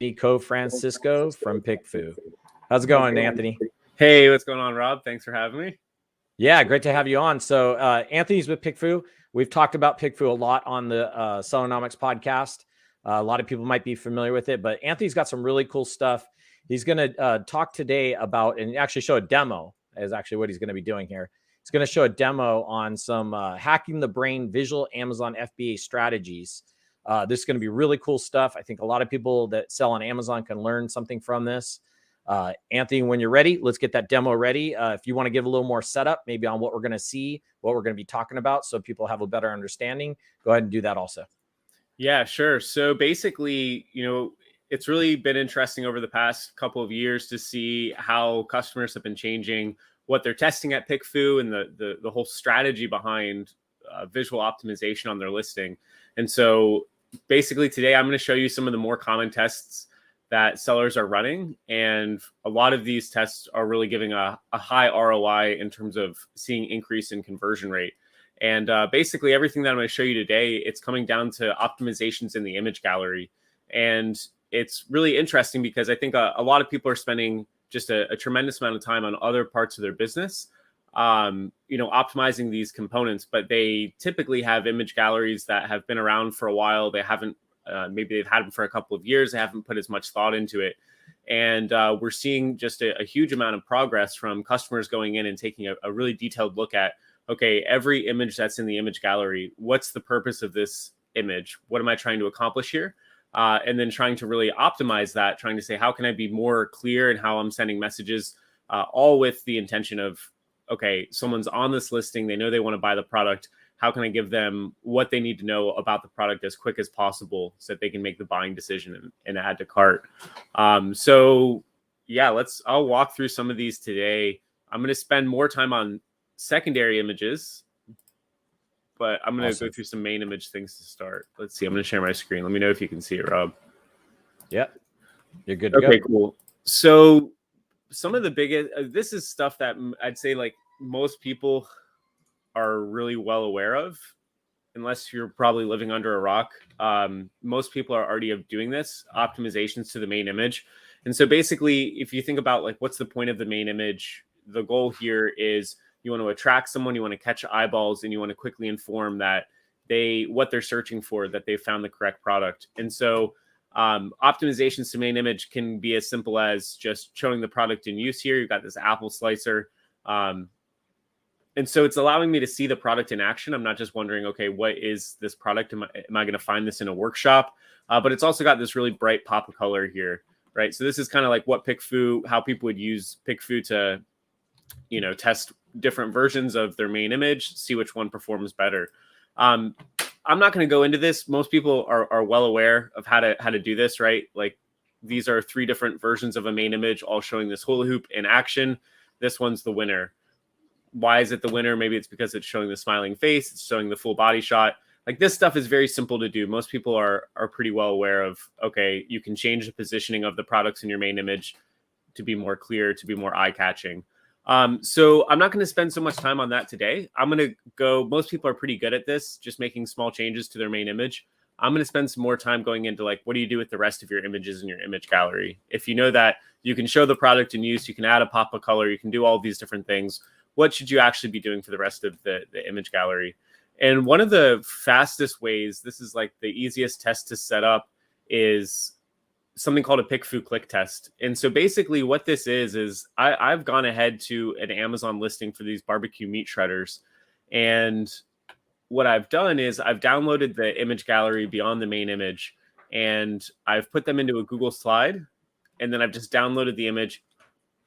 Cofrancesco from PickFu. How's it going, Anthony? Hey, what's going on, Rob? Thanks for having me. Yeah, great to have you on. So Anthony's with PickFu. We've talked about PickFu a lot on the Sellernomics podcast. A lot of people might be familiar with it, but Anthony's got some really cool stuff. He's going to talk today about and actually show a demo is actually what he's going to be doing here. He's going to show a demo on some hacking the brain visual Amazon FBA strategies. This is going to be really cool stuff. I think a lot of people that sell on Amazon can learn something from this. Anthony, when you're ready, let's get that demo ready. If you want to give a little more setup, maybe on what we're going to see, what we're going to be talking about, so people have a better understanding, go ahead and do that also. Yeah, sure. So basically, it's really been interesting over the past couple of years to see how customers have been changing what they're testing at PickFu and the whole strategy behind visual optimization on their listing. And so basically today, I'm going to show you some of the more common tests that sellers are running. And a lot of these tests are really giving a high ROI in terms of seeing increase in conversion rate. And basically everything that I'm going to show you today, it's coming down to optimizations in the image gallery. And it's really interesting because I think a lot of people are spending just a tremendous amount of time on other parts of their business, optimizing these components, but they typically have image galleries that have been around for a while. They haven't, maybe they've had them for a couple of years. They haven't put as much thought into it. And we're seeing just a huge amount of progress from customers going in and taking a really detailed look at, okay, every image that's in the image gallery, what's the purpose of this image? What am I trying to accomplish here? And then trying to really optimize that, trying to say, how can I be more clear in how I'm sending messages, all with the intention of, okay, someone's on this listing, they know they want to buy the product. How can I give them what they need to know about the product as quick as possible so that they can make the buying decision and add to cart? So yeah, I'll walk through some of these today. I'm going to spend more time on secondary images, but I'm going to go through some main image things to start. Let's see. I'm going to share my screen. Let me know if you can see it, Rob. Yep. You're good to go. Okay, cool. So some of the biggest, this is stuff that I'd say like most people are really well aware of, unless you're probably living under a rock. Most people are already doing this, optimizations to the main image. And so basically, if you think about like, what's the point of the main image? The goal here is you want to attract someone, you want to catch eyeballs, and you want to quickly inform that what they're searching for, that they found the correct product. And so optimizations to main image can be as simple as just showing the product in use here. You've got this apple slicer. And so it's allowing me to see the product in action. I'm not just wondering, okay, what is this product? Am I going to find this in a workshop? But it's also got this really bright pop of color here, right? So this is kind of like what PickFu, how people would use PickFu to, test different versions of their main image, see which one performs better. I'm not going to go into this. Most people are well aware of how to do this, right? Like these are 3 different versions of a main image, all showing this hula hoop in action. This one's the winner. Why is it the winner? Maybe it's because it's showing the smiling face. It's showing the full body shot. Like this stuff is very simple to do. Most people are pretty well aware of, okay, you can change the positioning of the products in your main image to be more clear, to be more eye-catching. So I'm not going to spend so much time on that today. I'm going to go, most people are pretty good at this, just making small changes to their main image. I'm going to spend some more time going into like, what do you do with the rest of your images in your image gallery? If you know that you can show the product in use, you can add a pop of color, you can do all these different things. What should you actually be doing for the rest of the image gallery? And one of the fastest ways, this is like the easiest test to set up, is something called a PickFu click test. And so basically what this is I've gone ahead to an Amazon listing for these barbecue meat shredders. And what I've done is I've downloaded the image gallery beyond the main image, and I've put them into a Google slide. And then I've just downloaded the image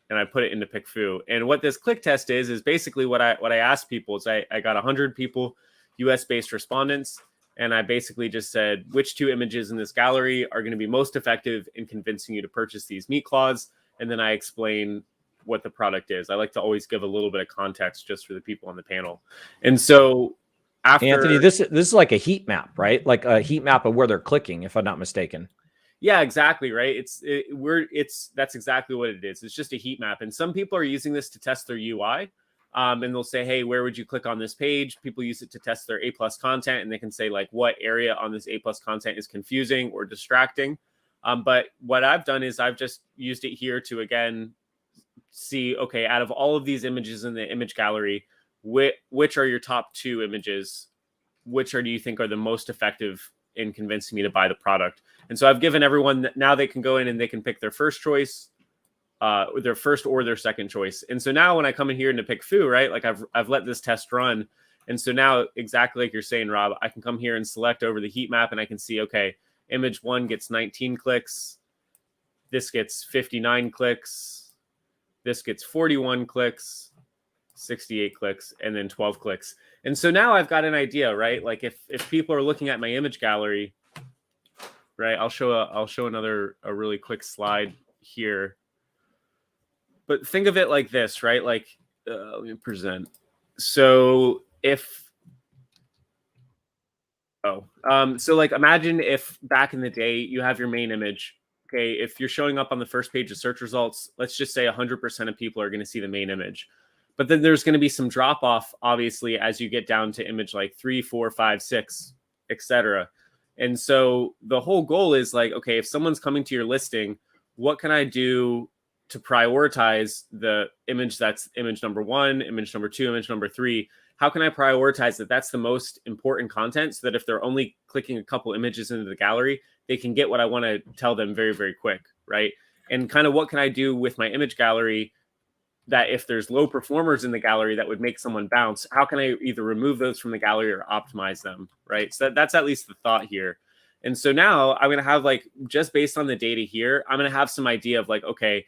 and I put it into PickFu. And what this click test is basically what I asked people is I got 100 people, US-based respondents. And I basically just said, which 2 images in this gallery are going to be most effective in convincing you to purchase these meat claws? And then I explain what the product is. I like to always give a little bit of context just for the people on the panel. And so after... Anthony, this is like a heat map, right? Like a heat map of where they're clicking, if I'm not mistaken. Yeah, exactly. Right. That's exactly what it is. It's just a heat map. And some people are using this to test their UI. And they'll say, hey, where would you click on this page? People use it to test their A+ content, and they can say like what area on this A+ content is confusing or distracting. But what I've done is I've just used it here to, again, see, okay, out of all of these images in the image gallery, which are your top 2 images? Which do you think are the most effective in convincing me to buy the product? And so I've given everyone, now they can go in and they can pick their first choice, their first or their second choice. And so now when I come in here into PickFu, right, like I've let this test run. And so now, exactly like you're saying, Rob, I can come here and select over the heat map and I can see, okay, image 1 gets 19 clicks. This gets 59 clicks. This gets 41 clicks, 68 clicks, and then 12 clicks. And so now I've got an idea, right? Like if people are looking at my image gallery, right, I'll show a really quick slide here. But think of it like this, right? Like, let me present. So so like imagine if back in the day you have your main image. Okay, if you're showing up on the first page of search results, let's just say 100% of people are going to see the main image. But then there's going to be some drop off, obviously, as you get down to image like 3, 4, 5, 6, etc. And so the whole goal is like, okay, if someone's coming to your listing, what can I do to prioritize the image that's image number 1, image number 2, image number 3? How can I prioritize that that's the most important content so that if they're only clicking a couple images into the gallery, they can get what I want to tell them very, very quick, right? And kind of what can I do with my image gallery that if there's low performers in the gallery that would make someone bounce, how can I either remove those from the gallery or optimize them, right? So that's at least the thought here. And so now I'm going to have, like, just based on the data here, I'm going to have some idea of like, okay,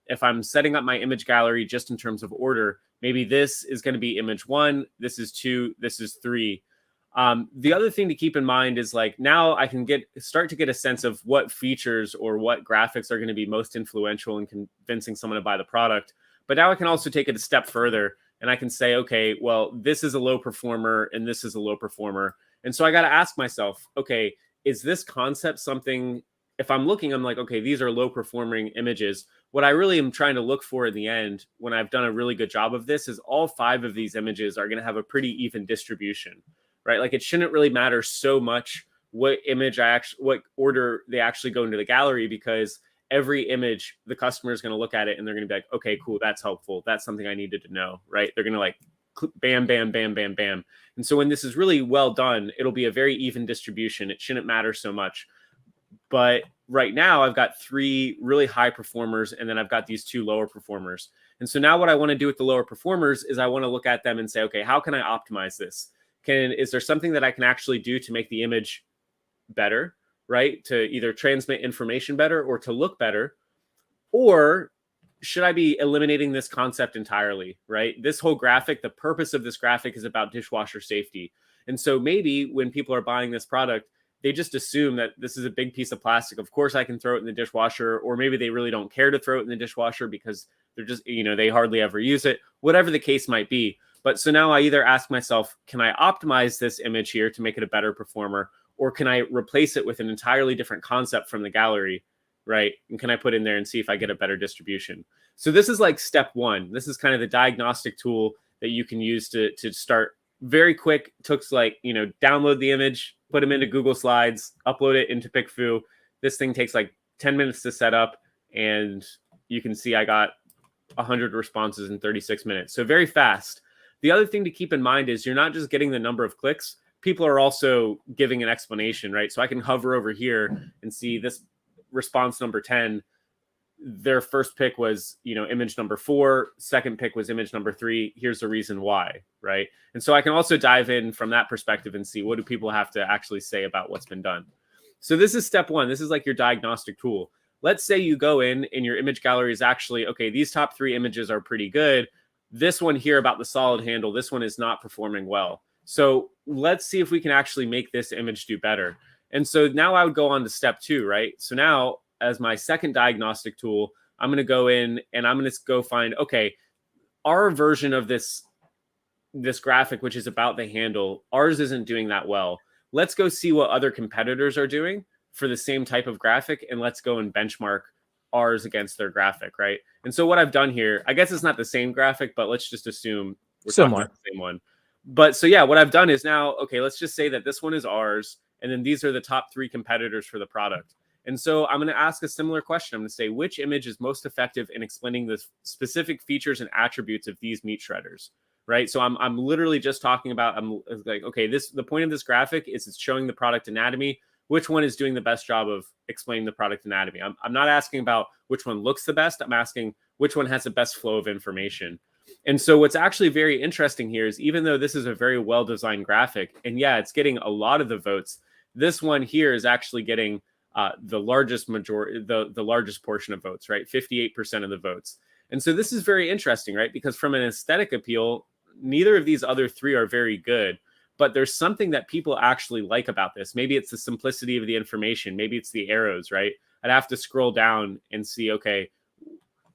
if I'm setting up my image gallery just in terms of order, maybe this is going to be image 1, this is 2, this is 3. The other thing to keep in mind is like now I can start to get a sense of what features or what graphics are going to be most influential in convincing someone to buy the product. But now I can also take it a step further and I can say, okay, well, this is a low performer and this is a low performer. And so I got to ask myself, okay, is this concept something, if I'm looking, I'm like, okay, these are low performing images. What I really am trying to look for in the end, when I've done a really good job of this, is all 5 of these images are going to have a pretty even distribution, right? Like it shouldn't really matter so much what order they actually go into the gallery, because every image, the customer is going to look at it and they're going to be like, okay, cool, that's helpful. That's something I needed to know, right? They're going to like bam, bam, bam, bam, bam. And so when this is really well done, it'll be a very even distribution. It shouldn't matter so much. But right now I've got 3 really high performers and then I've got these 2 lower performers. And so now what I want to do with the lower performers is I want to look at them and say, okay, how can I optimize this? Is there something that I can actually do to make the image better, right? To either transmit information better or to look better? Or should I be eliminating this concept entirely, right? This whole graphic, the purpose of this graphic is about dishwasher safety. And so maybe when people are buying this product, they just assume that this is a big piece of plastic. Of course, I can throw it in the dishwasher, or maybe they really don't care to throw it in the dishwasher because they're just, they hardly ever use it, whatever the case might be. But so now I either ask myself, can I optimize this image here to make it a better performer? Or can I replace it with an entirely different concept from the gallery, right? And can I put in there and see if I get a better distribution? So this is like step 1. This is kind of the diagnostic tool that you can use to start very quick. It took like, download the image, put them into Google Slides, upload it into PickFu. This thing takes like 10 minutes to set up. And you can see I got 100 responses in 36 minutes. So very fast. The other thing to keep in mind is you're not just getting the number of clicks. People are also giving an explanation, right? So I can hover over here and see this response number 10. Their first pick was, image number 4. Second pick was image number 3. Here's the reason why, right? And so I can also dive in from that perspective and see what do people have to actually say about what's been done. So this is step 1. This is like your diagnostic tool. Let's say you go in and your image gallery is actually, okay, these top 3 images are pretty good. This one here about the solid handle, this one is not performing well. So let's see if we can actually make this image do better. And so now I would go on to step 2, right? So now as my second diagnostic tool, I'm going to go in and I'm going to go find, okay, our version of this graphic, which is about the handle, ours isn't doing that well. Let's go see what other competitors are doing for the same type of graphic, and let's go and benchmark ours against their graphic, right? And so what I've done here, I guess it's not the same graphic, but let's just assume we're talking about the same one. But so yeah, what I've done is now, okay, let's just say that this one is ours, and then these are the top 3 competitors for the product. And so I'm going to ask a similar question. I'm going to say, which image is most effective in explaining the specific features and attributes of these meat shredders, right? So I'm literally just talking about, I'm like, okay, the point of this graphic is it's showing the product anatomy. Which one is doing the best job of explaining the product anatomy? I'm not asking about which one looks the best. I'm asking which one has the best flow of information. And so what's actually very interesting here is, even though this is a very well-designed graphic, and yeah, it's getting a lot of the votes, this one here is actually getting the largest majority, the largest portion of votes, right? 58% of the votes. And so this is very interesting, right? Because from an aesthetic appeal, neither of these other three are very good, but there's something that people actually like about this. Maybe it's the simplicity of the information. Maybe it's the arrows, right? I'd have to scroll down and see, okay,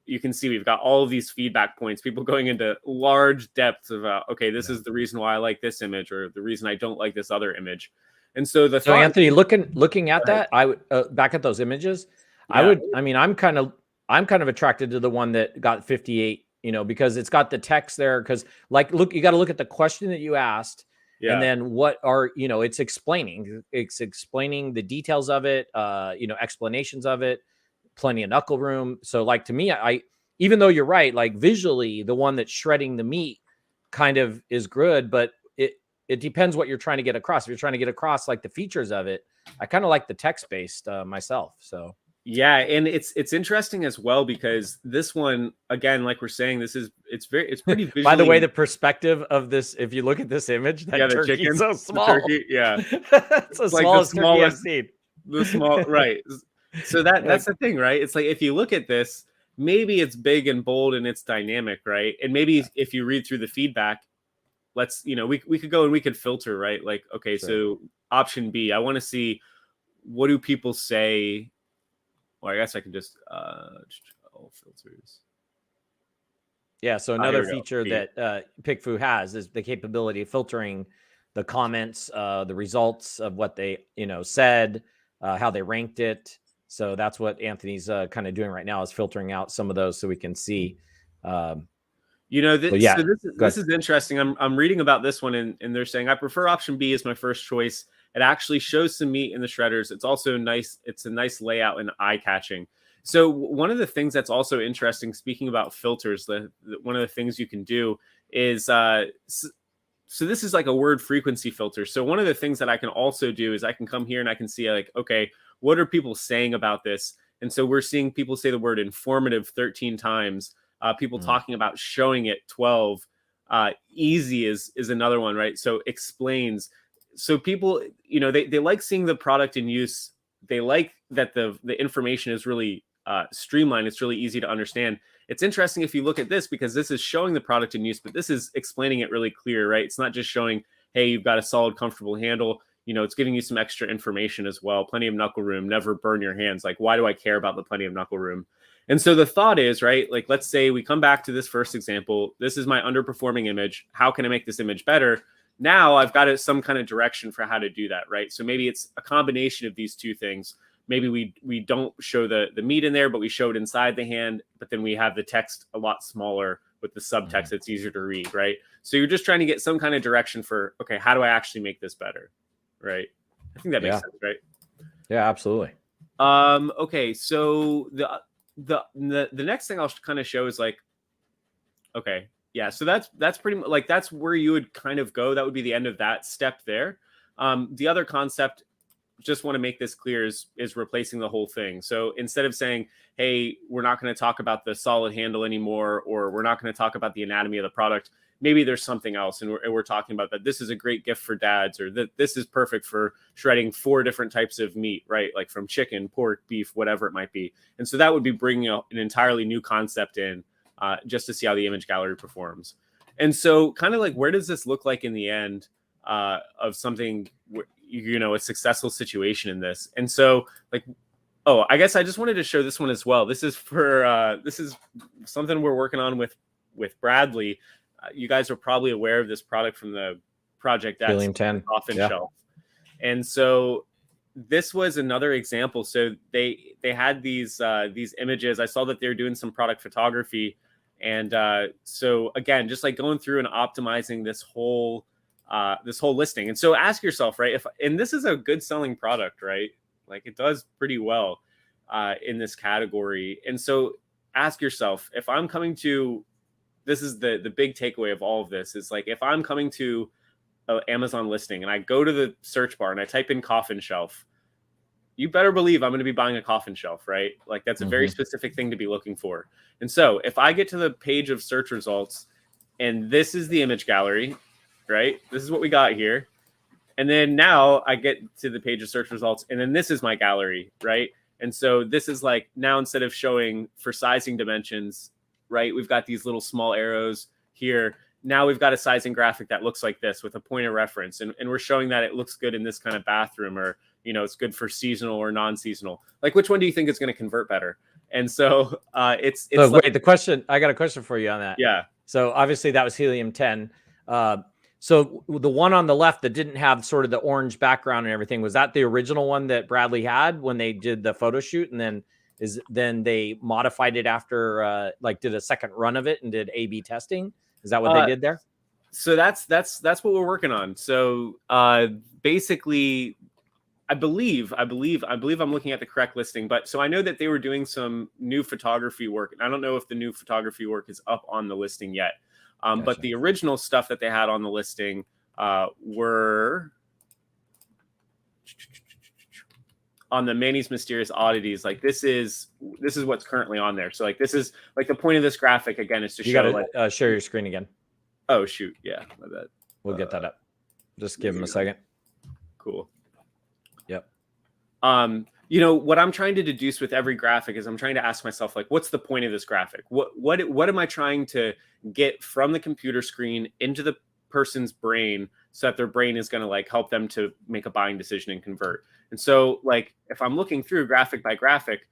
you can see we've got all of these feedback points, people going into large depths about, okay, this is the reason why I like this image, or the reason I don't like this other image. And so so Anthony, looking at that, I would back at those images. Yeah. I'm kind of attracted to the one that got 58, because it's got the text there. Because you got to look at the question that you asked, and then what are, it's explaining the details of it, explanations of it, plenty of knuckle room. So to me, even though you're right, visually, the one that's shredding the meat kind of is good, but it depends what you're trying to get across. If you're trying to get across the features of it, I kind of like the text-based myself. So yeah, and it's interesting as well, because this one, again, like we're saying, it's pretty visually. By the way, the perspective of this, if you look at this image, that turkey is so small. Turkey, yeah, it's the smallest turkey I've seen. The small, right? So that's the thing, right? It's like, if you look at this, maybe it's big and bold and it's dynamic, right? And maybe if you read through the feedback, we could go and we could filter, right? Okay, sure. So option B, I want to see, what do people say? Well, I guess I can just all filters. Yeah, so another feature that PickFu has is the capability of filtering the comments, the results of what they said, how they ranked it. So that's what Anthony's kind of doing right now, is filtering out some of those so we can see. This is interesting. I'm reading about this one, and they're saying, I prefer option B as my first choice. It actually shows some meat in the shredders. It's also nice. It's a nice layout and eye-catching. So one of the things that's also interesting, speaking about filters, one of the things you can do is, so this is like a word frequency filter. So one of the things that I can also do is I can come here and I can see, okay, what are people saying about this? And so we're seeing people say the word informative 13 times. People talking about showing it 12. Easy is another one, right? So explains. So people, they like seeing the product in use. They like that the information is really streamlined. It's really easy to understand. It's interesting if you look at this, because this is showing the product in use, but this is explaining it really clear, right? It's not just showing, hey, you've got a solid, comfortable handle. It's giving you some extra information as well. Plenty of knuckle room, never burn your hands. Why do I care about the plenty of knuckle room? And so the thought is, right, let's say we come back to this first example. This is my underperforming image. How can I make this image better? Now I've got some kind of direction for how to do that, right? So maybe it's a combination of these two things. Maybe we don't show the meat in there, but we show it inside the hand, but then we have the text a lot smaller with the subtext. It's easier to read, right? So you're just trying to get some kind of direction for, okay, how do I actually make this better, right? I think that makes sense, right? Yeah, absolutely. Okay, so the next thing I'll kind of show is okay, yeah, so that's pretty much that's where you would kind of go. That would be the end of that step there. The other concept, just want to make this clear, is replacing the whole thing. So instead of saying, hey, we're not going to talk about the solid handle anymore, or we're not going to talk about the anatomy of the product, maybe there's something else, and we're talking about that this is a great gift for dads, or that this is perfect for shredding 4 different types of meat, right? From chicken, pork, beef, whatever it might be. And so that would be bringing an entirely new concept in, just to see how the image gallery performs. And so kind of where does this look like in the end of something, a successful situation in this? And so I guess I just wanted to show this one as well. This is this is something we're working on with Bradley. You guys are probably aware of this product from the project that's Helium 10 Coffin shelf. And so this was another example. So they had these images. I saw that they were doing some product photography. And so again, just going through and optimizing this whole listing. And so ask yourself, right, and this is a good selling product, right? Like it does pretty well in this category. And so ask yourself, if I'm coming to, this is the big takeaway of all of this, is like, if I'm coming to an Amazon listing and I go to the search bar and I type in coffin shelf, you better believe I'm going to be buying a coffin shelf, right? Like that's a very specific thing to be looking for. And so if I get to the page of search results and this is the image gallery, right? This is what we got here. And then now I get to the page of search results and then this is my gallery, right? And so this is like, now instead of showing for sizing dimensions, right? We've got these little small arrows here. Now we've got a sizing graphic that looks like this with a point of reference. And we're showing that it looks good in this kind of bathroom, or, you know, it's good for seasonal or non-seasonal. Like, which one do you think is going to convert better? And so it's Look, like, wait, the question, I got a question for you on that. yeah. So obviously that was helium 10. So the one on the left that didn't have sort of the orange background and everything, was that the original one that Bradley had when they did the photo shoot? And then they modified it after like did a second run of it and did A/B testing? Is that what they did there? So that's what we're working on. So basically, I believe I'm looking at the correct listing, but so I know that they were doing some new photography work, and I don't know if the new photography work is up on the listing yet. Gotcha. But the original stuff that they had on the listing were on the Manny's Mysterious Oddities. Like this is what's currently on there. So like this is like the point of this graphic again is to show. You got to share your screen again. Oh shoot, yeah, my bad. We'll get that up. Just give him a second. Cool. Yep. You know, what I'm trying to deduce with every graphic is I'm trying to ask myself, like, what's the point of this graphic? What am I trying to get from the computer screen into the person's brain so that their brain is going to like help them to make a buying decision and convert? And so like, if I'm looking through graphic by graphic,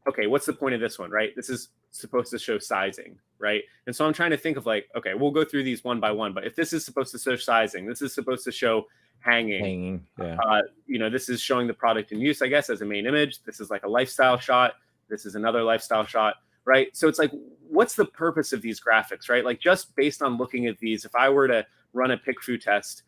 okay, what's the point of this one, right? This is supposed to show sizing, right? And so I'm trying to think of like, okay, we'll go through these one by one, but if this is supposed to show sizing, this is supposed to show hanging. Yeah. You know, this is showing the product in use, I guess, as a main image. This is like a lifestyle shot. This is another lifestyle shot, right? So it's like, what's the purpose of these graphics, right? Like just based on looking at these, if I were to run a PickFu test,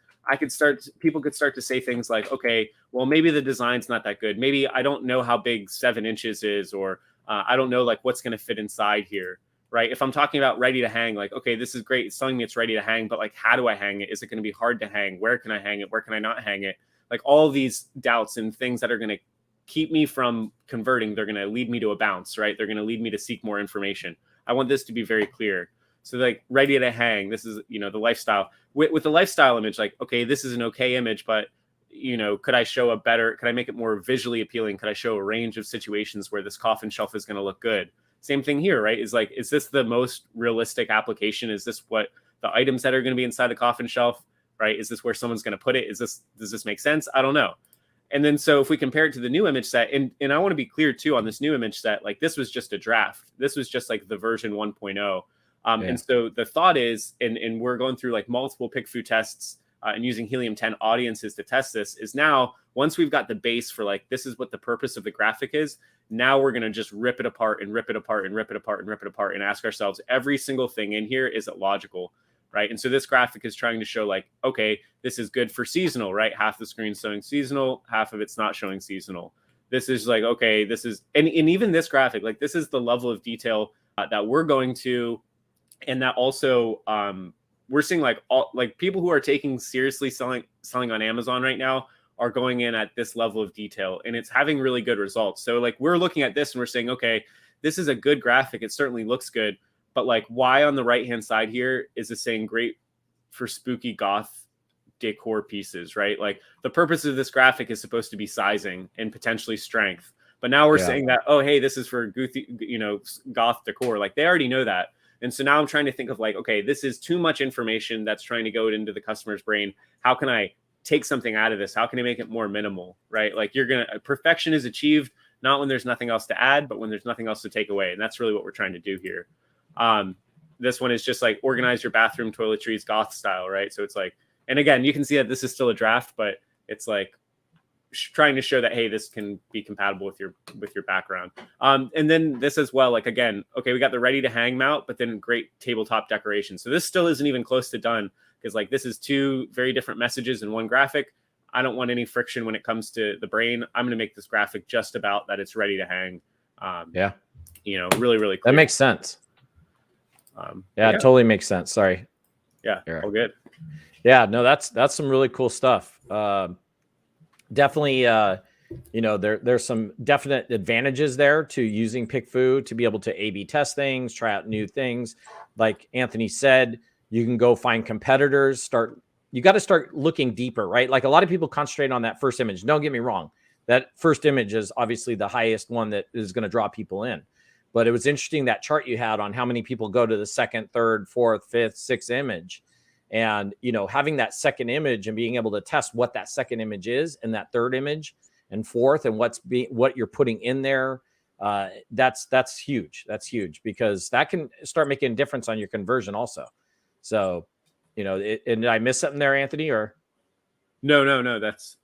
people could start to say things like, okay, well, maybe the design's not that good. Maybe I don't know how big 7 inches is, or I don't know like what's going to fit inside here, right? If I'm talking about ready to hang, like, okay, this is great. It's telling me it's ready to hang, but like, how do I hang it? Is it going to be hard to hang? Where can I hang it? Where can I not hang it? Like all these doubts and things that are going to keep me from converting, they're going to lead me to a bounce, right? They're going to lead me to seek more information. I want this to be very clear. So like ready to hang, this is, you know, the lifestyle with the lifestyle image, like, okay, this is an okay image, but you know, could I make it more visually appealing? Could I show a range of situations where this coffin shelf is going to look good? Same thing here, right? Is like, is this the most realistic application? Is this what the items that are going to be inside the coffin shelf, right? Is this where someone's going to put it? Does this make sense? I don't know. And then, so if we compare it to the new image set, and I want to be clear too, on this new image set, like this was just a draft. This was just like the version 1.0. And so the thought is, and we're going through like multiple PickFu tests and using helium 10 audiences to test this, is now once we've got the base for like, this is what the purpose of the graphic is, now we're going to just rip it apart and rip it apart and rip it apart and rip it apart and ask ourselves, every single thing in here, is it logical, right? And so this graphic is trying to show like, okay, this is good for seasonal, right? Half the screen's showing seasonal, half of it's not showing seasonal. This is like, okay, this is, and even this graphic, like this is the level of detail that we're going to, and that also, we're seeing like all like people who are taking seriously selling on Amazon right now are going in at this level of detail, and it's having really good results. So like we're looking at this and we're saying, okay, this is a good graphic. It certainly looks good, but like why on the right-hand side here is it saying great for spooky goth decor pieces, right? Like the purpose of this graphic is supposed to be sizing and potentially strength. But now we're saying that, oh, hey, this is for goofy, you know, goth decor. Like they already know that. And so now I'm trying to think of like, okay, this is too much information that's trying to go into the customer's brain. How can I take something out of this? How can I make it more minimal, right? Like perfection is achieved, not when there's nothing else to add, but when there's nothing else to take away. And that's really what we're trying to do here. This one is just like organize your bathroom toiletries goth style, right? So it's like, and again, you can see that this is still a draft, but it's like trying to show that, hey, this can be compatible with your background. And then this as well, like, again, okay, we got the ready to hang mount, but then great tabletop decoration. So this still isn't even close to done, because like this is 2 very different messages in one graphic. I don't want any friction when it comes to the brain. I'm going to make this graphic just about that it's ready to hang. Yeah. Really, really clear. That makes sense. Yeah, it totally makes sense. Sorry. Yeah, all good. Yeah, no, that's some really cool stuff. Definitely, there's some definite advantages there to using PickFu to be able to A/B test things, try out new things. Like Anthony said, you can go find competitors. You got to start looking deeper, right? Like a lot of people concentrate on that first image. Don't get me wrong. That first image is obviously the highest one that is going to draw people in. But it was interesting, that chart you had on how many people go to the second, third, fourth, fifth, sixth image. And, having that second image and being able to test what that second image is and that third image and fourth and what you're putting in there. That's huge. That's huge because that can start making a difference on your conversion also. So, and did I miss something there, Anthony, or? No. That's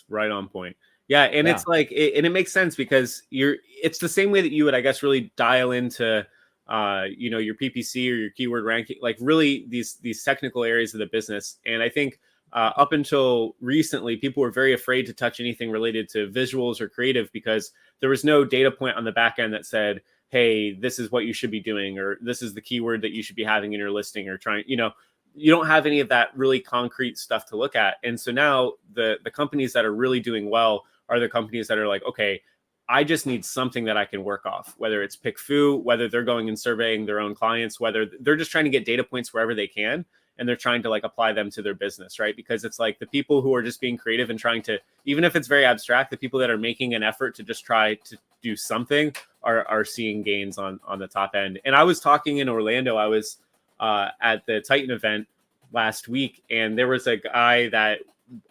right on point. Yeah. And it's like, and it makes sense because it's the same way that you would, I guess, really dial into, your PPC or your keyword ranking, like really these technical areas of the business. And I think up until recently, people were very afraid to touch anything related to visuals or creative because there was no data point on the back end that said, hey, this is what you should be doing, or this is the keyword that you should be having in your listing, or trying, you don't have any of that really concrete stuff to look at. And so now the companies that are really doing well are the companies that are like, okay, I just need something that I can work off, whether it's PickFu, whether they're going and surveying their own clients, whether they're just trying to get data points wherever they can. And they're trying to like apply them to their business, right? Because it's like the people who are just being creative and trying to, even if it's very abstract, the people that are making an effort to just try to do something are seeing gains on the top end. And I was talking in Orlando, I was at the Titan event last week, and there was a guy that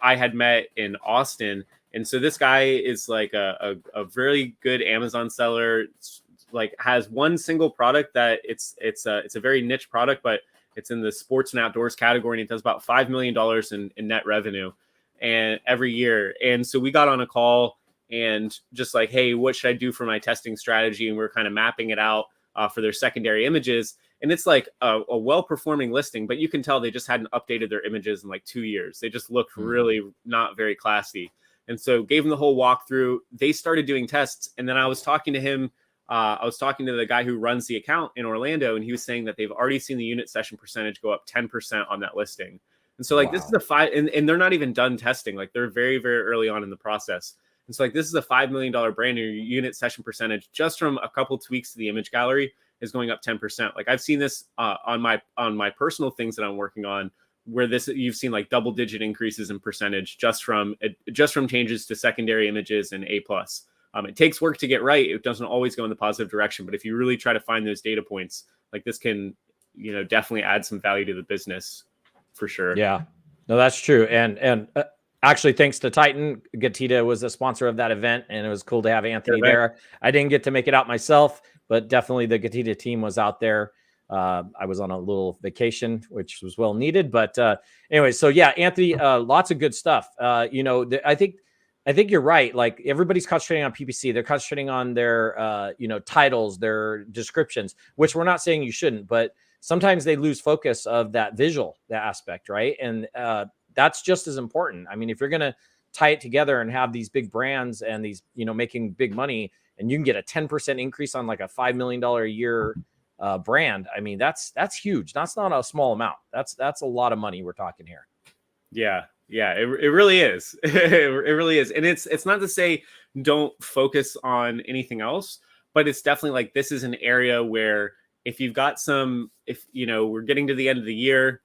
I had met in Austin. And so this guy is like a very good Amazon seller, like has one single product that it's a very niche product, but it's in the sports and outdoors category, and it does about $5 million in net revenue and every year. And so we got on a call and just like, hey, what should I do for my testing strategy? And we're kind of mapping it out for their secondary images. And it's like a well-performing listing, but you can tell they just hadn't updated their images in like 2 years. They just looked really not very classy. And so gave them the whole walkthrough. They started doing tests. And then I was talking to him. I was talking to the guy who runs the account in Orlando, and he was saying that they've already seen the unit session percentage go up 10% on that listing. And so like, This is and they're not even done testing. Like they're very, very early on in the process. And so like, this is a $5 million brand new unit session percentage just from a couple tweaks to the image gallery is going up 10%. Like I've seen this on my personal things that I'm working on, where you've seen like double digit increases in percentage just from changes to secondary images and A+. It takes work to get right. It doesn't always go in the positive direction, but if you really try to find those data points, like this can, definitely add some value to the business for sure. Yeah, no, that's true. And actually, thanks to Titan, GETIDA was a sponsor of that event, and it was cool to have Anthony there. I didn't get to make it out myself, but definitely the GETIDA team was out there. I was on a little vacation, which was well needed. But anyway, so yeah, Anthony, lots of good stuff. I think you're right. Like everybody's concentrating on PPC. They're concentrating on their, titles, their descriptions, which we're not saying you shouldn't, but sometimes they lose focus of that visual, that aspect, right? And that's just as important. I mean, if you're going to tie it together and have these big brands and these, making big money, and you can get a 10% increase on like a $5 million a year brand. I mean, that's huge. That's not a small amount. That's a lot of money we're talking here. Yeah, it really is. It really is. And it's not to say don't focus on anything else, but it's definitely like this is an area where if we're getting to the end of the year,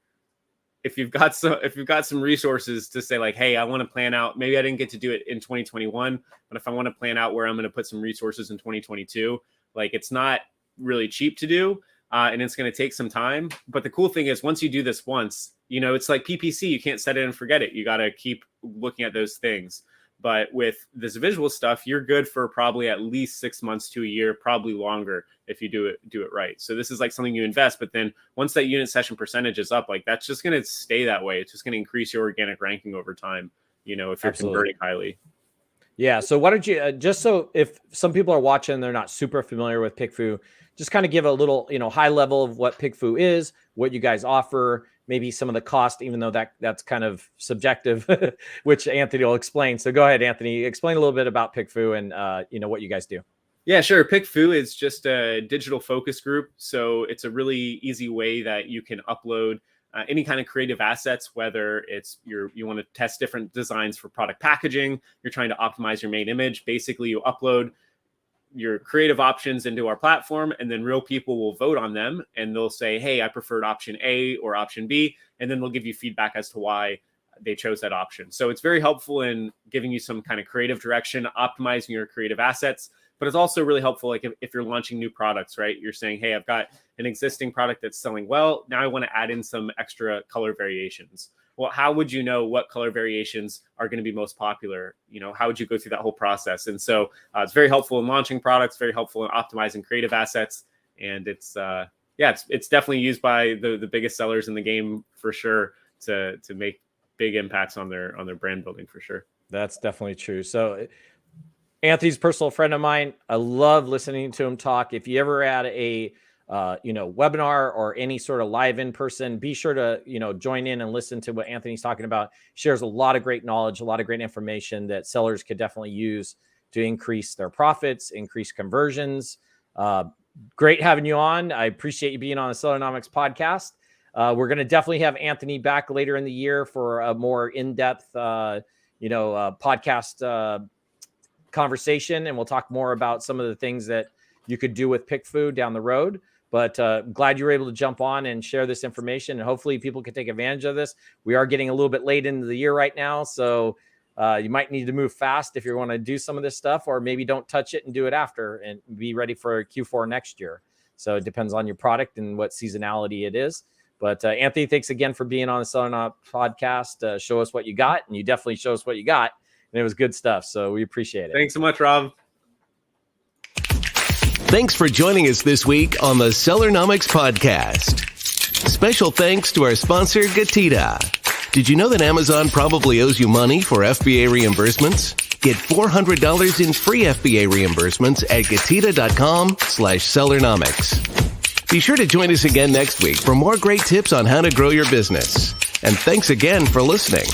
if you've got some resources to say like, hey, I want to plan out, maybe I didn't get to do it in 2021, but if I want to plan out where I'm going to put some resources in 2022, like it's not really cheap to do. And it's going to take some time. But the cool thing is once you do this once, it's like PPC, you can't set it and forget it. You got to keep looking at those things. But with this visual stuff, you're good for probably at least 6 months to a year, probably longer if you do it right. So this is like something you invest, but then once that unit session percentage is up, like that's just going to stay that way. It's just going to increase your organic ranking over time, if you're converting highly. Yeah. So why don't you, just so if some people are watching, they're not super familiar with PickFu, just kind of give a little, high level of what PickFu is, what you guys offer, maybe some of the cost, even though that's kind of subjective, which Anthony will explain. So go ahead, Anthony, explain a little bit about PickFu and what you guys do. Yeah, sure. PickFu is just a digital focus group. So it's a really easy way that you can upload any kind of creative assets, whether it's you want to test different designs for product packaging, you're trying to optimize your main image. Basically, you upload your creative options into our platform, and then real people will vote on them, and they'll say, hey, I preferred option A or option B, and then they'll give you feedback as to why they chose that option. So it's very helpful in giving you some kind of creative direction, optimizing your creative assets. But it's also really helpful, like if you're launching new products, right? You're saying, hey, I've got an existing product that's selling well. Now I want to add in some extra color variations. Well, how would you know what color variations are going to be most popular? How would you go through that whole process? And so it's very helpful in launching products, very helpful in optimizing creative assets. And it's definitely used by the biggest sellers in the game for sure to make big impacts on their brand building for sure. That's definitely true. So Anthony's a personal friend of mine. I love listening to him talk. If you ever had a webinar or any sort of live in person, be sure to join in and listen to what Anthony's talking about. Shares a lot of great knowledge, a lot of great information that sellers could definitely use to increase their profits, increase conversions. Great having you on. I appreciate you being on the Sellernomics podcast. We're going to definitely have Anthony back later in the year for a more in-depth podcast conversation, and we'll talk more about some of the things that you could do with PickFu down the road. But glad you were able to jump on and share this information, and hopefully people can take advantage of this. We are getting a little bit late into the year right now, so you might need to move fast if you want to do some of this stuff, or maybe don't touch it and do it after and be ready for Q4 next year. So it depends on your product and what seasonality it is. But Anthony, thanks again for being on the Sellernomics podcast. Show us what you got, and you definitely show us what you got. And it was good stuff. So we appreciate it. Thanks so much, Rob. Thanks for joining us this week on the Sellernomics podcast. Special thanks to our sponsor, GETIDA. Did you know that Amazon probably owes you money for FBA reimbursements? Get $400 in free FBA reimbursements at getida.com/Sellernomics. Be sure to join us again next week for more great tips on how to grow your business. And thanks again for listening.